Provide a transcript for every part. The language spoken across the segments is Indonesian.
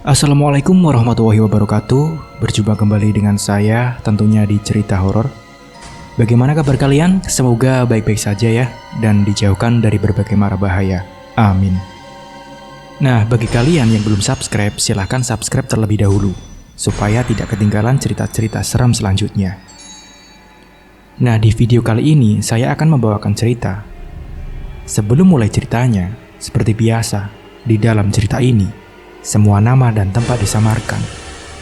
Assalamualaikum warahmatullahi wabarakatuh. Berjumpa kembali dengan saya tentunya di cerita horor. Bagaimana kabar kalian? Semoga baik-baik saja ya, dan dijauhkan dari berbagai mara bahaya. Amin. Nah, bagi kalian yang belum subscribe, silahkan subscribe terlebih dahulu supaya tidak ketinggalan cerita-cerita seram selanjutnya. Nah, di video kali ini saya akan membawakan cerita. Sebelum mulai ceritanya, seperti biasa, di dalam cerita ini semua nama dan tempat disamarkan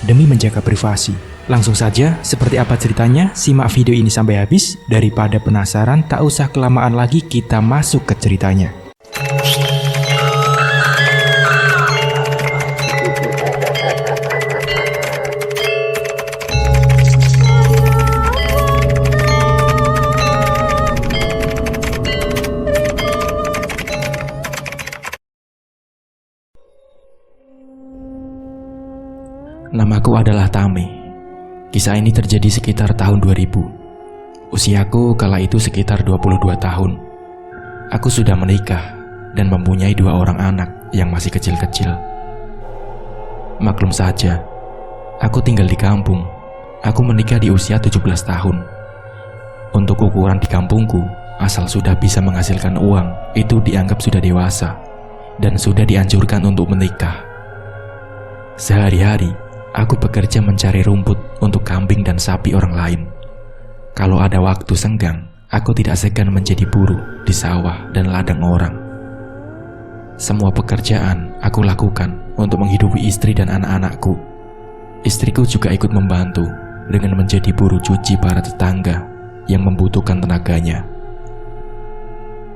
demi menjaga privasi. Langsung saja, seperti apa ceritanya? Simak video ini sampai habis. Daripada penasaran, tak usah kelamaan lagi, kita masuk ke ceritanya. Namaku adalah Tame. Kisah ini terjadi sekitar tahun 2000. Usiaku kala itu sekitar 22 tahun. Aku sudah menikah dan mempunyai 2 orang anak yang masih kecil-kecil. Maklum saja, aku tinggal di kampung. Aku menikah di usia 17 tahun. Untuk ukuran di kampungku, asal sudah bisa menghasilkan uang, itu dianggap sudah dewasa dan sudah dianjurkan untuk menikah. Sehari-hari aku bekerja mencari rumput untuk kambing dan sapi orang lain. Kalau ada waktu senggang, aku tidak segan menjadi buruh di sawah dan ladang orang. Semua pekerjaan aku lakukan untuk menghidupi istri dan anak-anakku. Istriku juga ikut membantu dengan menjadi buruh cuci para tetangga yang membutuhkan tenaganya.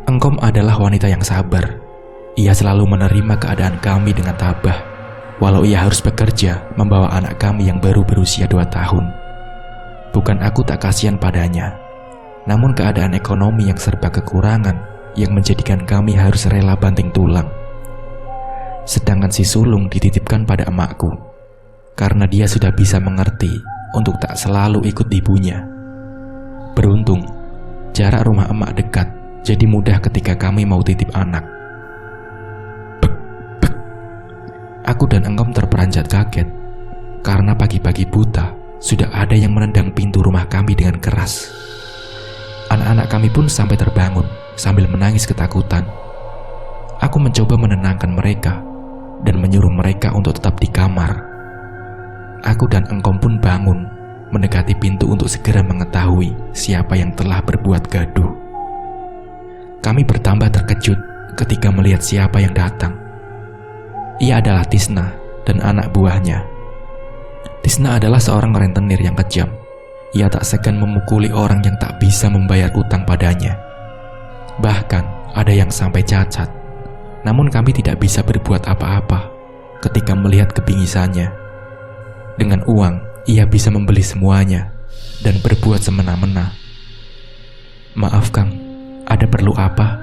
Engkom adalah wanita yang sabar. Ia selalu menerima keadaan kami dengan tabah. Walau ia harus bekerja membawa anak kami yang baru berusia 2 tahun. Bukan aku tak kasihan padanya, namun keadaan ekonomi yang serba kekurangan yang menjadikan kami harus rela banting tulang. Sedangkan si sulung dititipkan pada emakku, karena dia sudah bisa mengerti untuk tak selalu ikut ibunya. Beruntung, jarak rumah emak dekat, jadi mudah ketika kami mau titip anak. Aku dan Engkom terperanjat kaget karena pagi-pagi buta sudah ada yang menendang pintu rumah kami dengan keras. Anak-anak kami pun sampai terbangun sambil menangis ketakutan. Aku mencoba menenangkan mereka dan menyuruh mereka untuk tetap di kamar. Aku dan Engkom pun bangun mendekati pintu untuk segera mengetahui siapa yang telah berbuat gaduh. Kami bertambah terkejut ketika melihat siapa yang datang. Ia adalah Tisna dan anak buahnya. Tisna adalah seorang rentenir yang kejam. Ia tak segan memukuli orang yang tak bisa membayar utang padanya. Bahkan ada yang sampai cacat. Namun kami tidak bisa berbuat apa-apa ketika melihat kebingisannya. Dengan uang, ia bisa membeli semuanya dan berbuat semena-mena. Maaf Kang, ada perlu apa?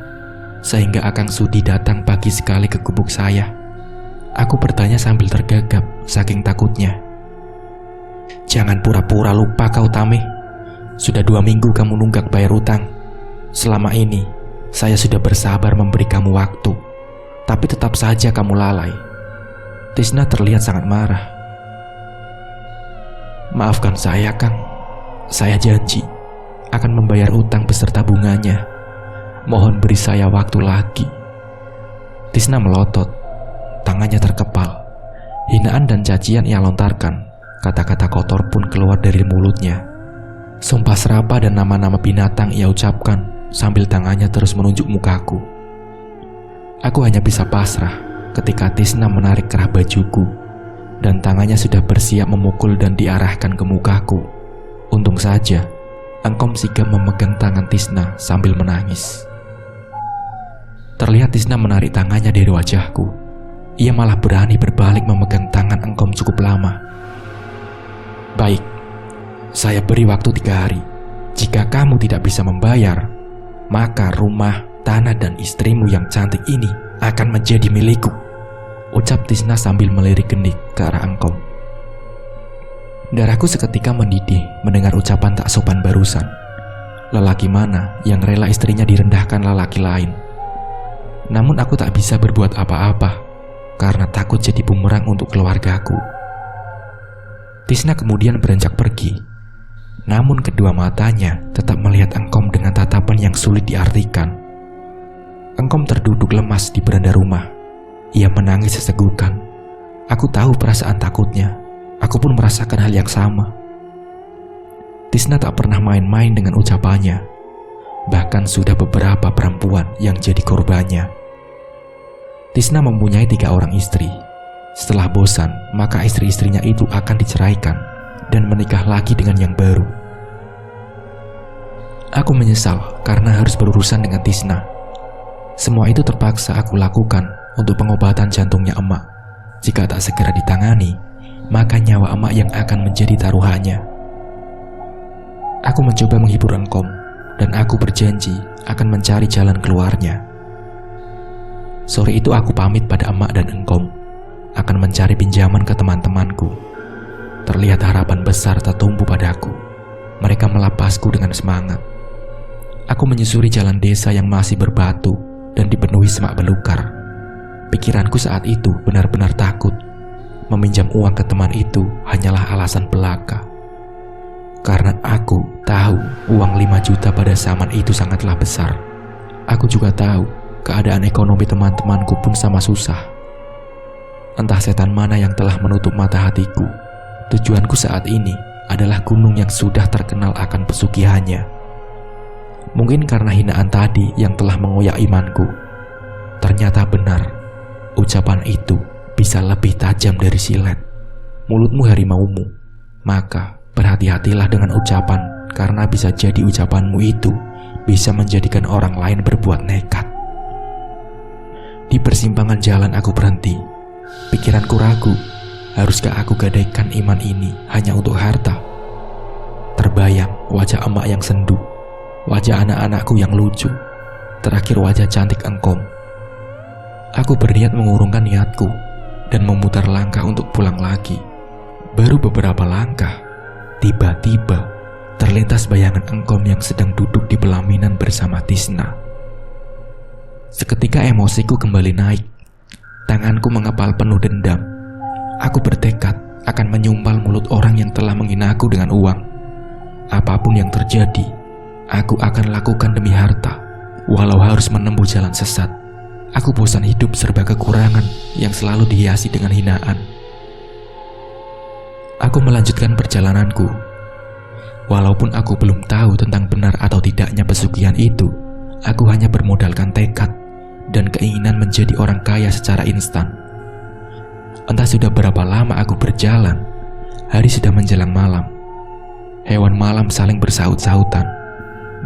Sehingga Akang Sudi datang pagi sekali ke gubuk saya. Aku bertanya sambil tergagap saking takutnya. Jangan pura-pura lupa kau Tame. Sudah 2 minggu kamu nunggak bayar utang. Selama ini saya sudah bersabar memberi kamu waktu, tapi tetap saja kamu lalai. Tisna terlihat sangat marah. Maafkan saya Kang. Saya janji akan membayar utang beserta bunganya. Mohon beri saya waktu lagi. Tisna melotot. Tangannya terkepal. Hinaan dan cacian ia lontarkan. Kata-kata kotor pun keluar dari mulutnya. Sumpah serapah dan nama-nama binatang ia ucapkan sambil tangannya terus menunjuk mukaku. Aku hanya bisa pasrah ketika Tisna menarik kerah bajuku dan tangannya sudah bersiap memukul dan diarahkan ke mukaku. Untung saja Engkom sigap memegang tangan Tisna sambil menangis. Terlihat Tisna menarik tangannya dari wajahku. Ia malah berani berbalik memegang tangan Engkom cukup lama. Baik, saya beri waktu 3 hari. Jika kamu tidak bisa membayar, maka rumah, tanah dan istrimu yang cantik ini akan menjadi milikku, ucap Tisna sambil melirik gendik ke arah Engkom. Darahku seketika mendidih mendengar ucapan tak sopan barusan. Lelaki mana yang rela istrinya direndahkan lelaki lain? Namun aku tak bisa berbuat apa-apa. karena takut jadi bumerang untuk keluargaku. Tisna kemudian beranjak pergi, namun kedua matanya tetap melihat Engkom dengan tatapan yang sulit diartikan. Engkom terduduk lemas di beranda rumah. Ia menangis sesegukan. Aku tahu perasaan takutnya. Aku pun merasakan hal yang sama. Tisna tak pernah main-main dengan ucapannya. Bahkan sudah beberapa perempuan yang jadi korbannya. Tisna mempunyai 3 orang istri. Setelah bosan, maka istri-istrinya itu akan diceraikan dan menikah lagi dengan yang baru. Aku menyesal karena harus berurusan dengan Tisna. Semua itu terpaksa aku lakukan untuk pengobatan jantungnya emak. Jika tak segera ditangani, maka nyawa emak yang akan menjadi taruhannya. Aku mencoba menghibur Engkom, dan aku berjanji akan mencari jalan keluarnya. Sore itu aku pamit pada emak dan Engkom, akan mencari pinjaman ke teman-temanku. Terlihat harapan besar tertumbuh padaku. Mereka melapasku dengan semangat. Aku menyusuri jalan desa yang masih berbatu dan dipenuhi semak belukar. Pikiranku saat itu benar-benar takut. Meminjam uang ke teman itu hanyalah alasan belaka. Karena aku tahu uang 5 juta pada zaman itu sangatlah besar. Aku juga tahu keadaan ekonomi teman-temanku pun sama susah. Entah setan mana yang telah menutup mata hatiku. Tujuanku saat ini adalah gunung yang sudah terkenal akan pesugihannya. Mungkin karena hinaan tadi yang telah mengoyak imanku. Ternyata benar, ucapan itu bisa lebih tajam dari silet. Mulutmu harimaumu, maka berhati-hatilah dengan ucapan, karena bisa jadi ucapanmu itu bisa menjadikan orang lain berbuat nekat. Di persimpangan jalan aku berhenti. Pikiranku ragu, haruskah aku gadaikan iman ini hanya untuk harta? Terbayang wajah emak yang sendu, wajah anak-anakku yang lucu, terakhir wajah cantik Engkom. Aku berniat mengurungkan niatku dan memutar langkah untuk pulang lagi. Baru beberapa langkah, tiba-tiba terlintas bayangan Engkom yang sedang duduk di pelaminan bersama Tisna. Seketika emosiku kembali naik. Tanganku mengepal penuh dendam. Aku bertekad akan menyumpal mulut orang yang telah menghinaku dengan uang. Apapun yang terjadi, aku akan lakukan demi harta, walau harus menempuh jalan sesat. Aku bosan hidup serba kekurangan yang selalu dihiasi dengan hinaan. Aku melanjutkan perjalananku. Walaupun aku belum tahu tentang benar atau tidaknya pesugihan itu, aku hanya bermodalkan tekad dan keinginan menjadi orang kaya secara instan. Entah sudah berapa lama aku berjalan, hari sudah menjelang malam. Hewan malam saling bersaut-sautan,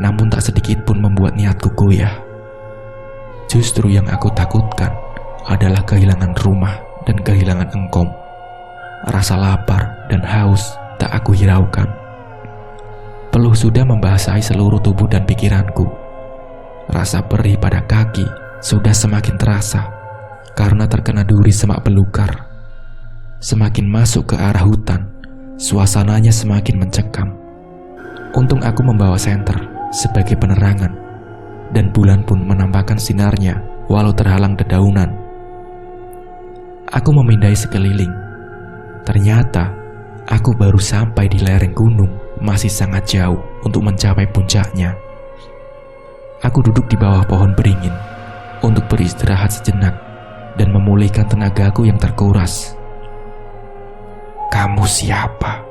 namun tak sedikit pun membuat niatku goyah. Justru yang aku takutkan adalah kehilangan rumah dan kehilangan Engkom. Rasa lapar dan haus tak aku hiraukan. Peluh sudah membasahi seluruh tubuh dan pikiranku. Rasa perih pada kaki sudah semakin terasa karena terkena duri semak belukar. Semakin masuk ke arah hutan, suasananya semakin mencekam. Untung aku membawa senter sebagai penerangan, dan bulan pun menampakkan sinarnya walau terhalang dedaunan. Aku memindai sekeliling. Ternyata aku baru sampai di lereng gunung, masih sangat jauh untuk mencapai puncaknya. Aku duduk di bawah pohon beringin untuk beristirahat sejenak dan memulihkan tenagaku yang terkuras. Kamu siapa?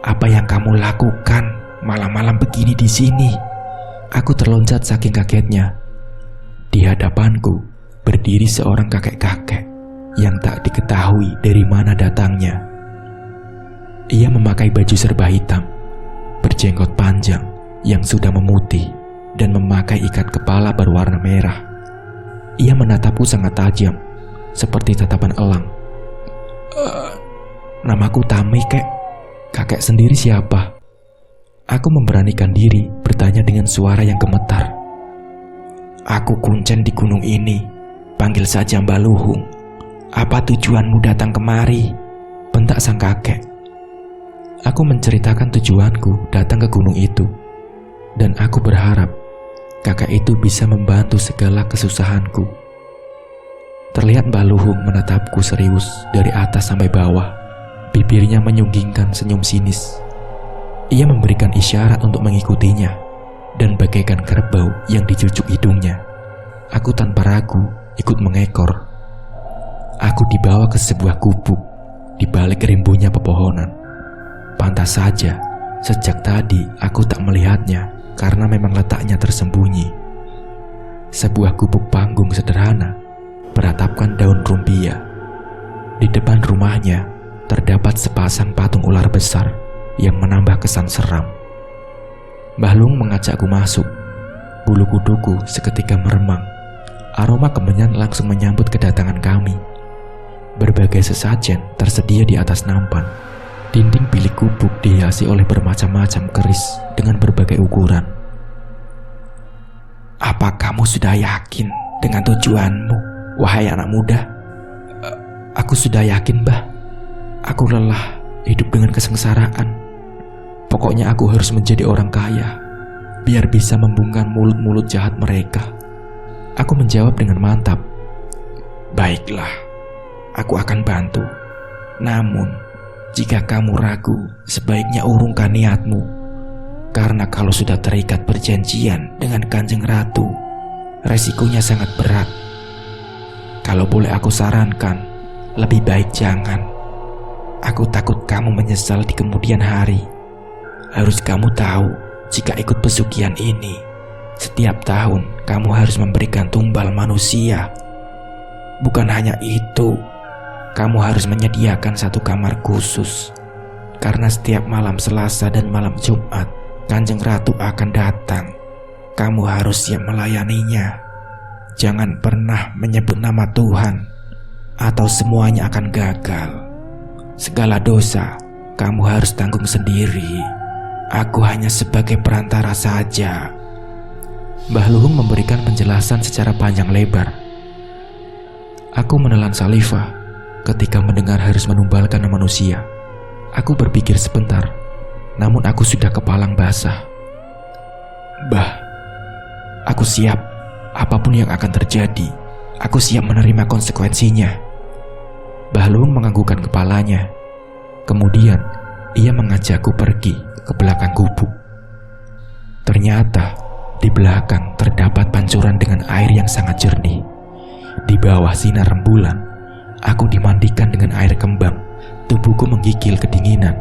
Apa yang kamu lakukan malam-malam begini di sini? Aku terloncat saking kagetnya. Di hadapanku berdiri seorang kakek-kakek yang tak diketahui dari mana datangnya. Ia memakai baju serba hitam, berjenggot panjang yang sudah memutih, dan memakai ikat kepala berwarna merah. Ia menatapku sangat tajam, seperti tatapan elang. Namaku Tami, kek. Kakek sendiri siapa? Aku memberanikan diri bertanya dengan suara yang gemetar. Aku kuncen di gunung ini, panggil saja Mbak Luhung. Apa tujuanmu datang kemari? Bentak sang kakek. Aku menceritakan tujuanku datang ke gunung itu, dan aku berharap kakek itu bisa membantu segala kesusahanku. Terlihat Mbah Luhung menatapku serius dari atas sampai bawah. Bibirnya menyunggingkan senyum sinis. Ia memberikan isyarat untuk mengikutinya, dan bagaikan kerbau yang dicucuk hidungnya, aku tanpa ragu ikut mengekor. Aku dibawa ke sebuah gubuk di balik rimbunya pepohonan. Pantas saja, sejak tadi aku tak melihatnya karena memang letaknya tersembunyi. Sebuah gubuk panggung sederhana beratapkan daun rumpia. Di depan rumahnya terdapat sepasang patung ular besar yang menambah kesan seram. Mbah Luhung mengajakku masuk. Bulu kuduku seketika meremang. Aroma kemenyan langsung menyambut kedatangan kami. Berbagai sesajen tersedia di atas nampan. Dinding bilik gubuk dihiasi oleh bermacam-macam keris dengan berbagai ukuran. Apa kamu sudah yakin dengan tujuanmu, wahai anak muda? Aku sudah yakin, Mbah. Aku lelah hidup dengan kesengsaraan. Pokoknya aku harus menjadi orang kaya, biar bisa membungkam mulut-mulut jahat mereka. Aku menjawab dengan mantap. Baiklah, aku akan bantu. Namun, jika kamu ragu, sebaiknya urungkan niatmu. Karena kalau sudah terikat perjanjian dengan Kanjeng Ratu, resikonya sangat berat. Kalau boleh aku sarankan, lebih baik jangan. Aku takut kamu menyesal di kemudian hari. Harus kamu tahu, jika ikut pesugihan ini, setiap tahun kamu harus memberikan tumbal manusia. Bukan hanya itu, kamu harus menyediakan satu kamar khusus. Karena setiap malam Selasa dan malam Jumat, Kanjeng Ratu akan datang. Kamu harus siap melayaninya. Jangan pernah menyebut nama Tuhan, atau semuanya akan gagal. Segala dosa kamu harus tanggung sendiri. Aku hanya sebagai perantara saja. Mbah Luhung memberikan penjelasan secara panjang lebar. Aku menelan saliva ketika mendengar harus menumbalkan manusia. Aku berpikir sebentar, namun aku sudah kepalang basah. Mbah, aku siap. Apapun yang akan terjadi, aku siap menerima konsekuensinya. Mbah Luhung menganggukkan kepalanya. Kemudian, ia mengajakku pergi ke belakang gubuk. Ternyata, di belakang terdapat pancuran dengan air yang sangat jernih. Di bawah sinar rembulan, aku dimandikan dengan air kembang. Tubuhku menggigil kedinginan,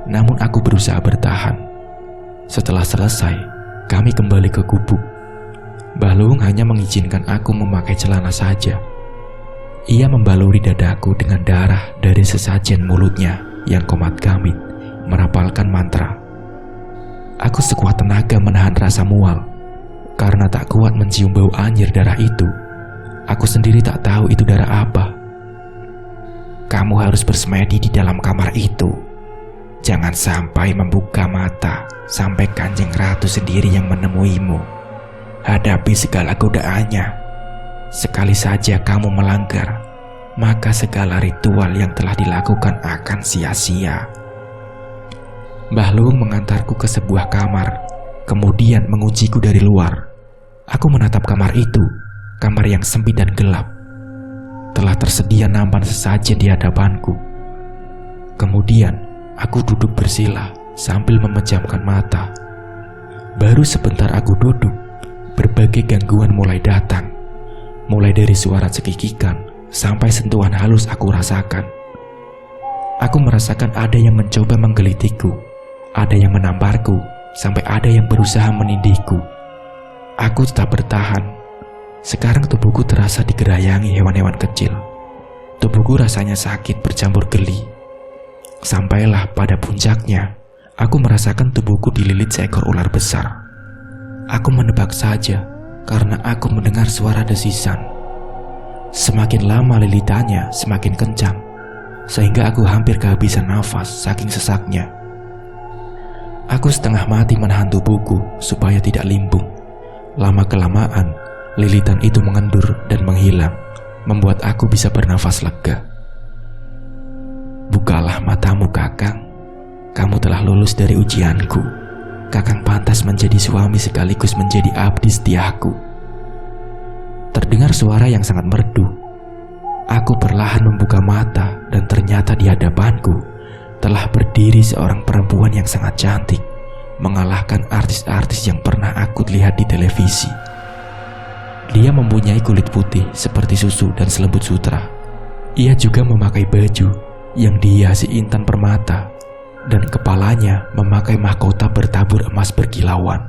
namun aku berusaha bertahan. Setelah selesai, kami kembali ke gubuk. Mbah Luhung hanya mengizinkan aku memakai celana saja. Ia membaluri dadaku dengan darah dari sesajen mulutnya yang komat-kamit merapalkan mantra. Aku sekuat tenaga menahan rasa mual. Karena tak kuat mencium bau anyir darah itu, aku sendiri tak tahu itu darah apa. Kamu harus bersemedi di dalam kamar itu. Jangan sampai membuka mata sampai Kanjeng Ratu sendiri yang menemuimu. Hadapi segala godaannya. Sekali saja kamu melanggar, maka segala ritual yang telah dilakukan akan sia-sia. Mbah Luhung mengantarku ke sebuah kamar, kemudian mengunciku dari luar. Aku menatap kamar itu, kamar yang sempit dan gelap. Telah tersedia nampan sesajen di hadapanku. Kemudian aku duduk bersila sambil memejamkan mata. Baru sebentar aku duduk, berbagai gangguan mulai datang. Mulai dari suara cekikikan sampai sentuhan halus aku rasakan. Aku merasakan ada yang mencoba menggelitiku, ada yang menamparku, sampai ada yang berusaha menindihku. Aku tetap bertahan. Sekarang tubuhku terasa digerayangi hewan-hewan kecil. Tubuhku rasanya sakit bercampur geli. Sampailah pada puncaknya, aku merasakan tubuhku dililit seekor ular besar. Aku menebak saja karena aku mendengar suara desisan. Semakin lama lilitannya semakin kencang, sehingga aku hampir kehabisan nafas saking sesaknya. Aku setengah mati menahan tubuhku supaya tidak limbung. Lama-kelamaan, lilitan itu mengendur dan menghilang, membuat aku bisa bernafas lega. Bukalah matamu, Kakang. Kamu telah lulus dari ujianku. Kakang pantas menjadi suami sekaligus menjadi abdi setiaku. Terdengar suara yang sangat merdu. Aku perlahan membuka mata dan ternyata di hadapanku telah berdiri seorang perempuan yang sangat cantik, mengalahkan artis-artis yang pernah aku lihat di televisi. Dia mempunyai kulit putih seperti susu dan selembut sutra. Ia juga memakai baju yang dihiasi intan permata dan kepalanya memakai mahkota bertabur emas berkilauan.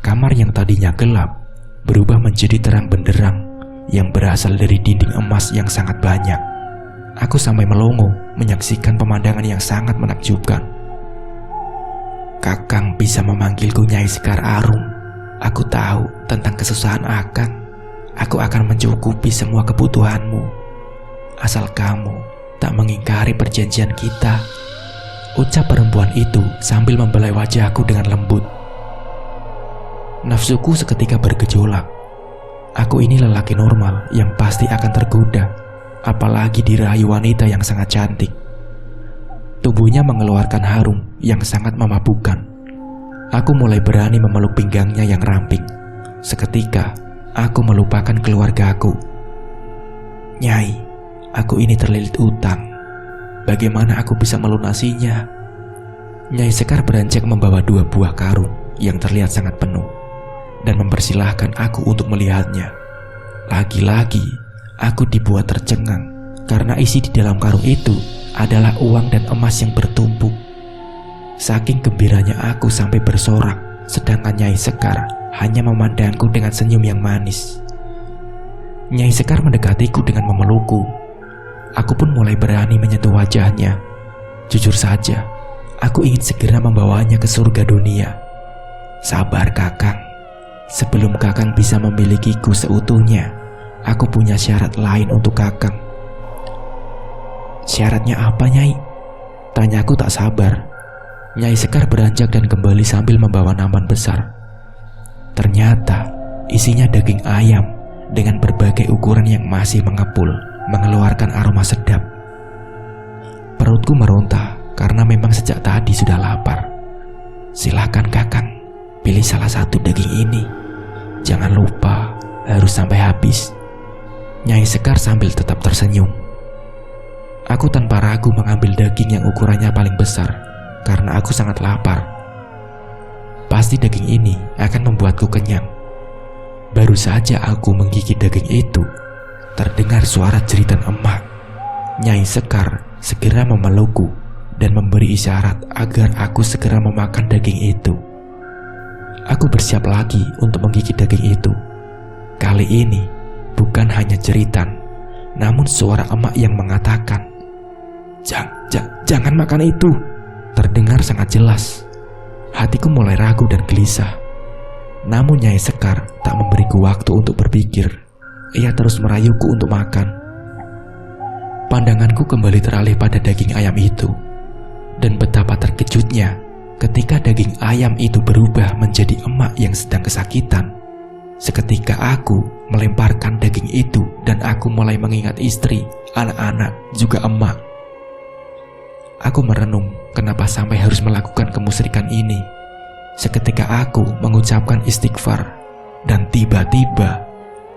Kamar yang tadinya gelap berubah menjadi terang benderang yang berasal dari dinding emas yang sangat banyak. Aku sampai melongo menyaksikan pemandangan yang sangat menakjubkan. Kakang bisa memanggilku Nyai Sekar Arum. Aku tahu tentang kesusahan Akang. Aku akan mencukupi semua kebutuhanmu, asal kamu tak mengingkari perjanjian kita, ucap perempuan itu sambil membelai wajahku dengan lembut. Nafsuku seketika bergejolak. Aku ini lelaki normal yang pasti akan tergoda, apalagi dirayu wanita yang sangat cantik. Tubuhnya mengeluarkan harum yang sangat memabukkan. Aku mulai berani memeluk pinggangnya yang ramping. Seketika, aku melupakan keluargaku. Nyai, aku ini terlilit utang. Bagaimana aku bisa melunasinya? Nyai Sekar beranjak membawa 2 buah karung yang terlihat sangat penuh dan mempersilahkan aku untuk melihatnya. Lagi-lagi, aku dibuat tercengang karena isi di dalam karung itu adalah uang dan emas yang bertumpuk. Saking gembiranya aku sampai bersorak, sedangkan Nyai Sekar hanya memandangku dengan senyum yang manis. Nyai Sekar mendekatiku dengan memelukku. Aku pun mulai berani menyentuh wajahnya. Jujur saja, aku ingin segera membawanya ke surga dunia. Sabar Kakang. Sebelum Kakang bisa memilikiku seutuhnya, aku punya syarat lain untuk Kakang. Syaratnya apa, Nyai? Tanyaku tak sabar. Nyai Sekar beranjak dan kembali sambil membawa nampan besar. Ternyata isinya daging ayam dengan berbagai ukuran yang masih mengepul, mengeluarkan aroma sedap. Perutku meronta karena memang sejak tadi sudah lapar. Silahkan Kakang, pilih salah satu daging ini. Jangan lupa, harus sampai habis. Nyai Sekar sambil tetap tersenyum. Aku tanpa ragu mengambil daging yang ukurannya paling besar, karena aku sangat lapar. Pasti daging ini akan membuatku kenyang. Baru saja aku menggigit daging itu, terdengar suara jeritan emak. Nyai Sekar segera memelukku dan memberi isyarat agar aku segera memakan daging itu. Aku bersiap lagi untuk menggigit daging itu. Kali ini bukan hanya jeritan, namun suara emak yang mengatakan, Jangan makan itu, terdengar sangat jelas. Hatiku mulai ragu dan gelisah. Namun Nyai Sekar tak memberiku waktu untuk berpikir. Ia terus merayuku untuk makan. Pandanganku kembali teralih pada daging ayam itu, dan betapa terkejutnya ketika daging ayam itu berubah menjadi emak yang sedang kesakitan. Seketika aku melemparkan daging itu dan aku mulai mengingat istri, anak-anak, juga emak. Aku merenung kenapa sampai harus melakukan kemusyrikan ini. Seketika aku mengucapkan istighfar dan tiba-tiba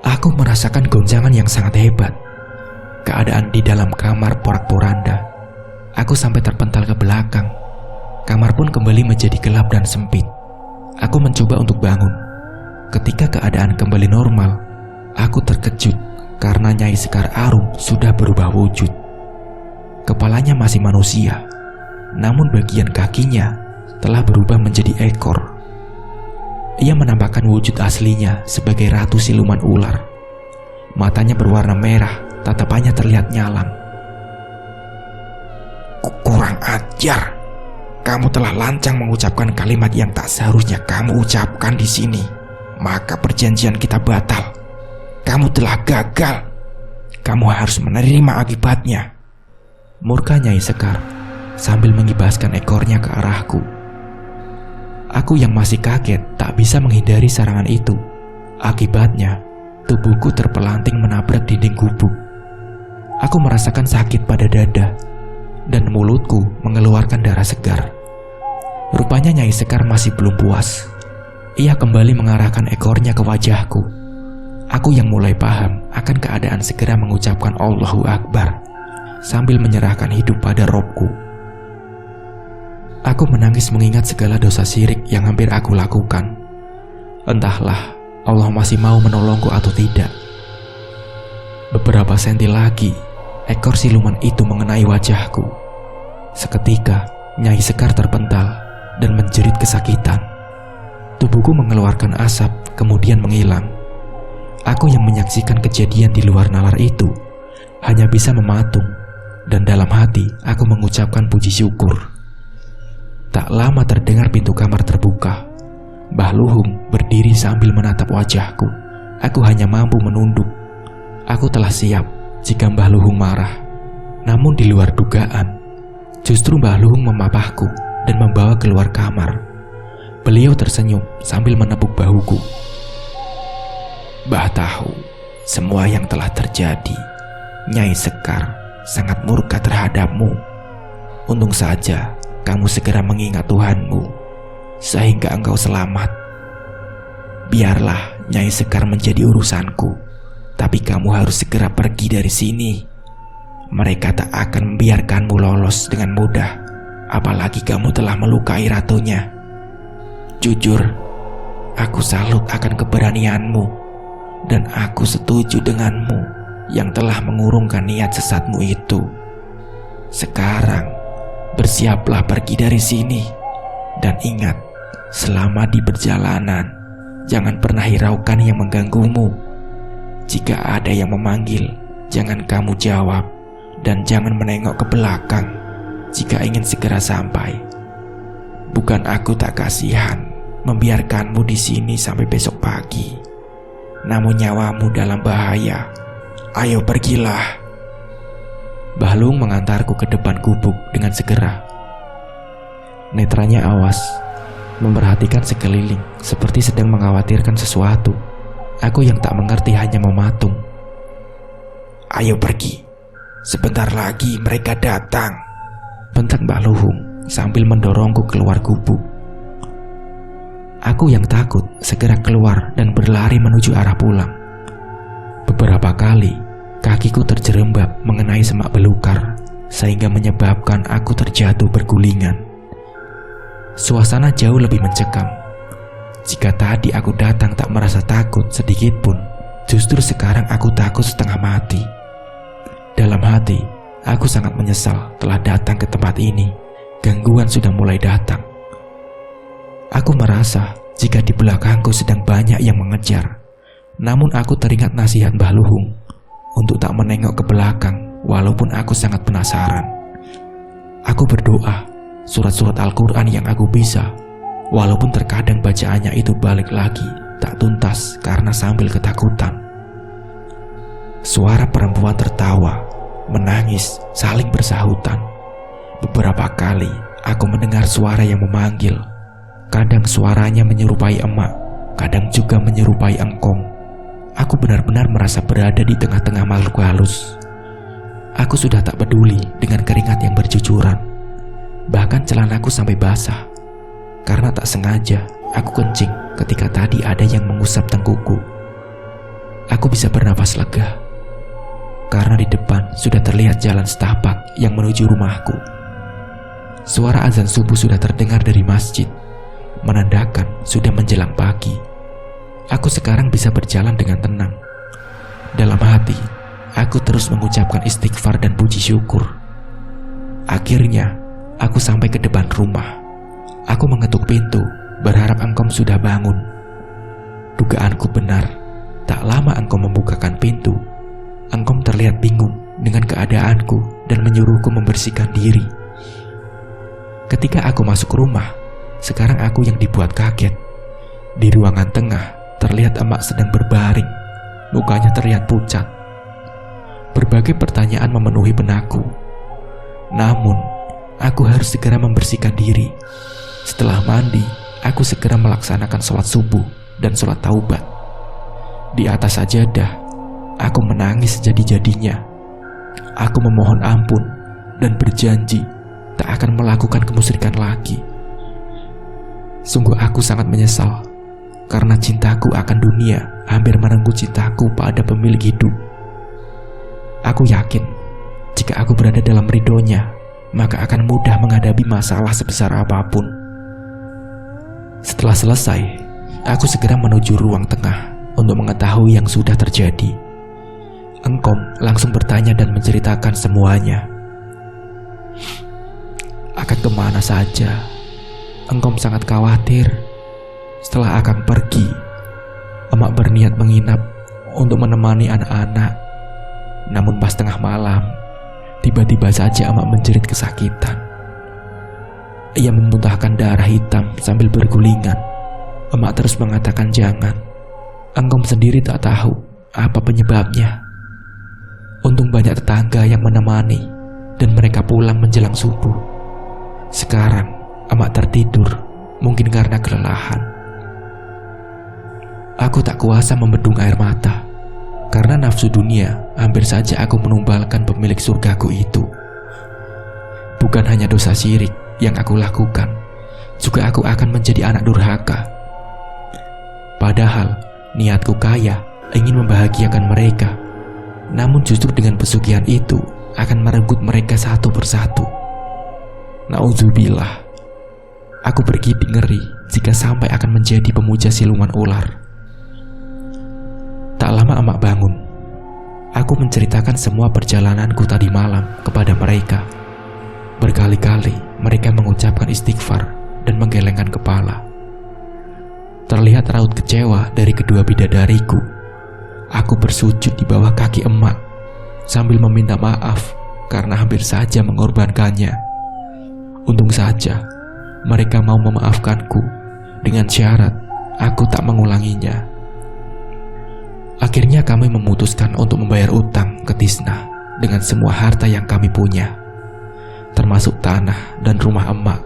aku merasakan goncangan yang sangat hebat. Keadaan di dalam kamar porak-poranda. Aku sampai terpental ke belakang. Kamar pun kembali menjadi gelap dan sempit. Aku mencoba untuk bangun. Ketika keadaan kembali normal, aku terkejut karena Nyai Sekar Arum sudah berubah wujud. Kepalanya masih manusia, namun bagian kakinya telah berubah menjadi ekor. Ia menampakkan wujud aslinya sebagai ratu siluman ular. Matanya berwarna merah, tatapannya terlihat nyalang. Kurang ajar. Kamu telah lancang mengucapkan kalimat yang tak seharusnya kamu ucapkan di sini. Maka perjanjian kita batal. Kamu telah gagal. Kamu harus menerima akibatnya. Murka Nyai Sekar sambil mengibaskan ekornya ke arahku. Aku yang masih kaget tak bisa menghindari serangan itu. Akibatnya, tubuhku terpelanting menabrak dinding gubuk. Aku merasakan sakit pada dada dan mulutku mengeluarkan darah segar. Rupanya Nyai Sekar masih belum puas. Ia kembali mengarahkan ekornya ke wajahku. Aku yang mulai paham akan keadaan segera mengucapkan Allahu Akbar sambil menyerahkan hidup pada Robku. Aku menangis mengingat segala dosa syirik yang hampir aku lakukan. Entahlah Allah masih mau menolongku atau tidak. Beberapa senti lagi, ekor siluman itu mengenai wajahku. Seketika, Nyai Sekar terpental dan menjerit kesakitan. Tubuhku mengeluarkan asap, kemudian menghilang. Aku yang menyaksikan kejadian di luar nalar itu hanya bisa mematung, dan dalam hati aku mengucapkan puji syukur. Tak lama terdengar pintu kamar terbuka. Mbah Luhung berdiri sambil menatap wajahku. Aku hanya mampu menunduk. Aku telah siap jika Mbah Luhung marah. Namun di luar dugaan, justru Mbah Luhung memapahku dan membawa keluar kamar. Beliau tersenyum sambil menepuk bahuku. Mbah tahu semua yang telah terjadi. Nyai Sekar sangat murka terhadapmu. Untung saja kamu segera mengingat Tuhanmu sehingga engkau selamat. Biarlah Nyai Sekar menjadi urusanku, tapi kamu harus segera pergi dari sini. Mereka tak akan membiarkanmu lolos dengan mudah, apalagi kamu telah melukai ratunya. Jujur, aku salut akan keberanianmu. Dan aku setuju denganmu yang telah mengurungkan niat sesatmu itu. Sekarang, bersiaplah pergi dari sini. Dan ingat, selama di perjalanan, jangan pernah hiraukan yang mengganggumu. Jika ada yang memanggil, jangan kamu jawab. Dan jangan menengok ke belakang jika ingin segera sampai. Bukan aku tak kasihan membiarkanmu di sini sampai besok pagi. Namun nyawamu dalam bahaya. Ayo pergilah. Mbah Luhung mengantarku ke depan gubuk dengan segera. Netranya awas, memperhatikan sekeliling seperti sedang mengkhawatirkan sesuatu. Aku yang tak mengerti hanya mematung. Ayo pergi. Sebentar lagi mereka datang, bentak Mbah Luhung sambil mendorongku keluar gubuk. Aku yang takut segera keluar dan berlari menuju arah pulang. Beberapa kali kakiku terjerembab mengenai semak belukar sehingga menyebabkan aku terjatuh bergulingan. Suasana jauh lebih mencekam. Jika tadi aku datang tak merasa takut sedikit pun, justru sekarang aku takut setengah mati. Dalam hati, aku sangat menyesal telah datang ke tempat ini. Gangguan sudah mulai datang. Aku merasa jika di belakangku sedang banyak yang mengejar. Namun aku teringat nasihat Mbah Luhung untuk tak menengok ke belakang walaupun aku sangat penasaran. Aku berdoa surat-surat Al-Quran yang aku bisa, walaupun terkadang bacaannya itu balik lagi tak tuntas karena sambil ketakutan. Suara perempuan tertawa, menangis, saling bersahutan. Beberapa kali aku mendengar suara yang memanggil. Kadang suaranya menyerupai emak, kadang juga menyerupai engkong. Aku benar-benar merasa berada di tengah-tengah makhluk halus. Aku sudah tak peduli dengan keringat yang bercucuran. Bahkan celanaku sampai basah. Karena tak sengaja aku kencing ketika tadi ada yang mengusap tengkukku. Aku bisa bernapas lega. Karena di depan sudah terlihat jalan setapak yang menuju rumahku. Suara azan subuh sudah terdengar dari masjid, menandakan sudah menjelang pagi. Aku sekarang bisa berjalan dengan tenang. Dalam hati, aku terus mengucapkan istighfar dan puji syukur. Akhirnya, aku sampai ke depan rumah. Aku mengetuk pintu, berharap engkau sudah bangun. Dugaanku benar. Tak lama engkau membukakan pintu. Engkau terlihat bingung dengan keadaanku dan menyuruhku membersihkan diri. Ketika aku masuk rumah, sekarang aku yang dibuat kaget. Di ruangan tengah, terlihat emak sedang berbaring. Mukanya terlihat pucat. Berbagai pertanyaan memenuhi benakku. Namun, aku harus segera membersihkan diri. Setelah mandi, aku segera melaksanakan sholat subuh dan sholat taubat. Di atas sajadah, aku menangis sejadi-jadinya. Aku memohon ampun dan berjanji tak akan melakukan kemusyrikan lagi. Sungguh aku sangat menyesal karena cintaku akan dunia hampir merenggut cintaku pada pemilik hidup. Aku yakin jika aku berada dalam ridhonya, maka akan mudah menghadapi masalah sebesar apapun. Setelah selesai, aku segera menuju ruang tengah untuk mengetahui yang sudah terjadi. Engkom langsung bertanya dan menceritakan semuanya. Akan kemana saja? Engkom sangat khawatir. Setelah Akang pergi, emak berniat menginap untuk menemani anak-anak. Namun pas tengah malam, tiba-tiba saja emak menjerit kesakitan. Ia memuntahkan darah hitam sambil bergulingan. Emak terus mengatakan jangan. Engkom sendiri tak tahu apa penyebabnya. Untung banyak tetangga yang menemani dan mereka pulang menjelang subuh. Sekarang emak tertidur, mungkin karena kelelahan. Aku tak kuasa membendung air mata. Karena nafsu dunia, hampir saja aku menumbalkan pemilik surgaku itu. Bukan hanya dosa syirik yang aku lakukan, juga aku akan menjadi anak durhaka. Padahal niatku kaya, ingin membahagiakan mereka. Namun justru dengan pesugihan itu akan merenggut mereka satu persatu. Nauzubillah. Aku bergidik ngeri jika sampai akan menjadi pemuja siluman ular. Tak lama emak bangun. Aku menceritakan semua perjalananku tadi malam kepada mereka. Berkali-kali mereka mengucapkan istighfar dan menggelengkan kepala. Terlihat raut kecewa dari kedua bidadariku. Aku bersujud di bawah kaki emak sambil meminta maaf karena hampir saja mengorbankannya. Untung saja mereka mau memaafkanku dengan syarat aku tak mengulanginya. Akhirnya kami memutuskan untuk membayar utang ke Tisna dengan semua harta yang kami punya, termasuk tanah dan rumah emak.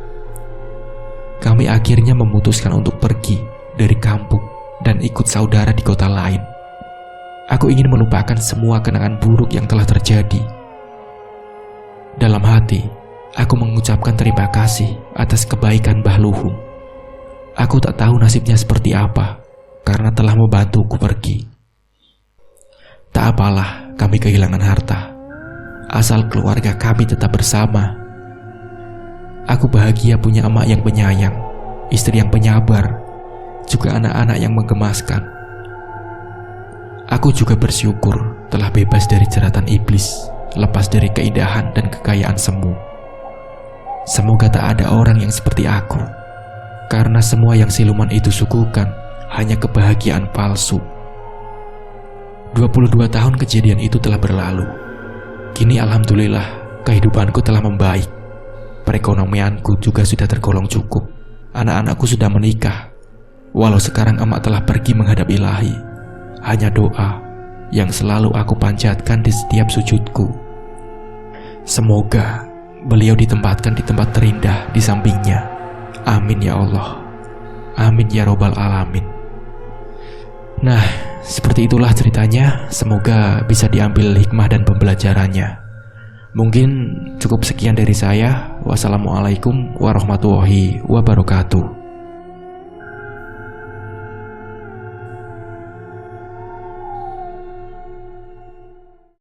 Kami akhirnya memutuskan untuk pergi dari kampung dan ikut saudara di kota lain. Aku ingin melupakan semua kenangan buruk yang telah terjadi. Dalam hati, aku mengucapkan terima kasih atas kebaikan Mbah Luhung. Aku tak tahu nasibnya seperti apa karena telah membantuku pergi. Tak apalah kami kehilangan harta, asal keluarga kami tetap bersama. Aku bahagia punya emak yang penyayang, istri yang penyabar, juga anak-anak yang menggemaskan. Aku juga bersyukur telah bebas dari jeratan iblis, lepas dari keindahan dan kekayaan semu. Semoga tak ada orang yang seperti aku, karena semua yang siluman itu suguhkan hanya kebahagiaan palsu. 22 tahun kejadian itu telah berlalu. Kini alhamdulillah kehidupanku telah membaik. Perekonomianku juga sudah tergolong cukup. Anak-anakku sudah menikah. Walau sekarang emak telah pergi menghadap Ilahi, hanya doa yang selalu aku panjatkan di setiap sujudku. Semoga beliau ditempatkan di tempat terindah di sampingnya. Amin ya Allah. Amin ya Robbal Alamin. Nah, seperti itulah ceritanya. Semoga bisa diambil hikmah dan pembelajarannya. Mungkin cukup sekian dari saya. Wassalamualaikum warahmatullahi wabarakatuh.